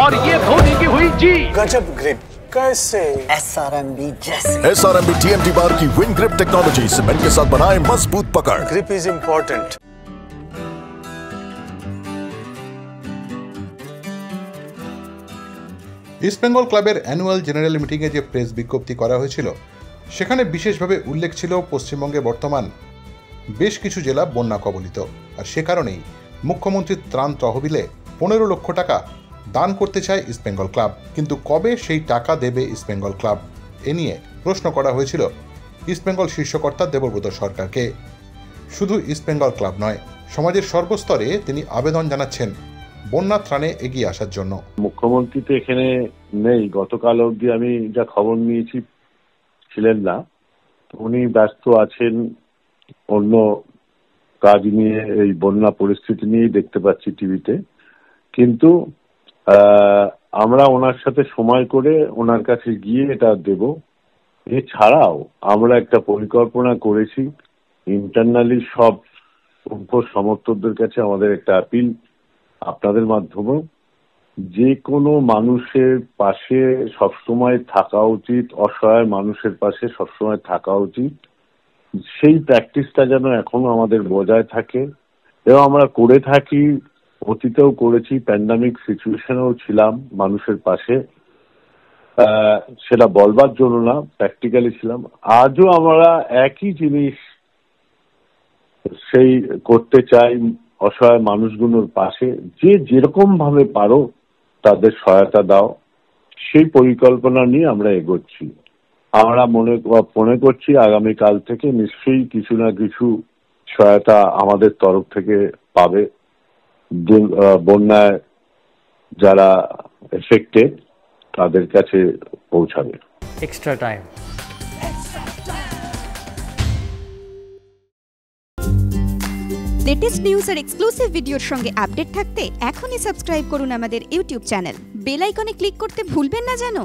और ये धोनी की हुई जी। गजब ग्रिप कैसे SRMB जैसे। SRMB TMT बार की विन ग्रिप टेक्नोलॉजी सीमेंट के साथ बनाए मजबूत पकड़। Grip is important. East Bengal ক্লাবের অ্যানুয়াল জেনারেল মিটিংয়ে যে প্রেস বিজ্ঞপ্তি করা হয়েছিল সেখানে বিশেষভাবে উল্লেখ ছিল পশ্চিমবঙ্গে বর্তমান বেশ কিছু জেলা বন্যা কবলিত, আর সে কারণেই মুখ্যমন্ত্রীর ত্রাণ তহবিলে 15 লক্ষ টাকা দান করতে চায় ইস্ট বেঙ্গল ক্লাব। কিন্তু কবে সেই টাকা দেবে ইস্ট বেঙ্গল ক্লাব, এ নিয়ে প্রশ্ন করা হয়েছিল ইস্ট বেঙ্গল শীর্ষকর্তা দেবব্রত সরকারকে। শুধু ইস্ট বেঙ্গল ক্লাব নয়, সমাজের সর্বস্তরে তিনি আবেদন জানাচ্ছেন বন্যা ত্রাণে এগিয়ে আসার জন্য। মুখ্যমন্ত্রী তো এখানে নেই, গতকাল অবধি আমি যা খবর নিয়েছি ছিলেন না, উনি ব্যস্ত আছেন অন্য কাজ নিয়ে, এই বন্যা পরিস্থিতি নিয়েই দেখতে পাচ্ছি টিভিতে। কিন্তু আমরা ওনার সাথে সময় করে ওনার কাছে গিয়ে এটা দেব। এছাড়াও আমরা একটা পরিকল্পনা করেছি ইন্টারনালি সব সমর্থকদের কাছে, আমাদের একটা আপিল আপনাদের মাধ্যমে, যে কোনো মানুষের পাশে সবসময় থাকা উচিত, অসহায় মানুষের পাশে সবসময় থাকা উচিত। সেই প্র্যাকটিসটা যেন এখনো আমাদের বজায় থাকে এবং আমরা করে থাকি, অতীতেও করেছি, প্যান্ডামিক সিচুয়েশনেও ছিলাম মানুষের পাশে। সেটা বলবার জন্য না, প্র্যাকটিক্যালি ছিলাম। আজও আমরা একই জিনিস সেই করতে চাই, অসহায় মানুষগুলোর পাশে যে যেরকম ভাবে পারো তাদের সহায়তা দাও, সেই পরিকল্পনা নিয়ে আমরা এগোচ্ছি। আমরা মনে করছি আগামীকাল থেকে নিশ্চয়ই কিছু না কিছু সহায়তা আমাদের তরফ থেকে পাবে। বন্যায় যারা এফেক্টেড তাদের কাছে পৌঁছাবে। Extra time. লেটেস্ট নিউজ আর এক্সক্লুসিভ ভিডিওর সঙ্গে আপডেট থাকতে এখনই সাবস্ক্রাইব করুন আমাদের ইউটিউব চ্যানেল। বেল আইকনে ক্লিক করতে ভুলবেন না যেন।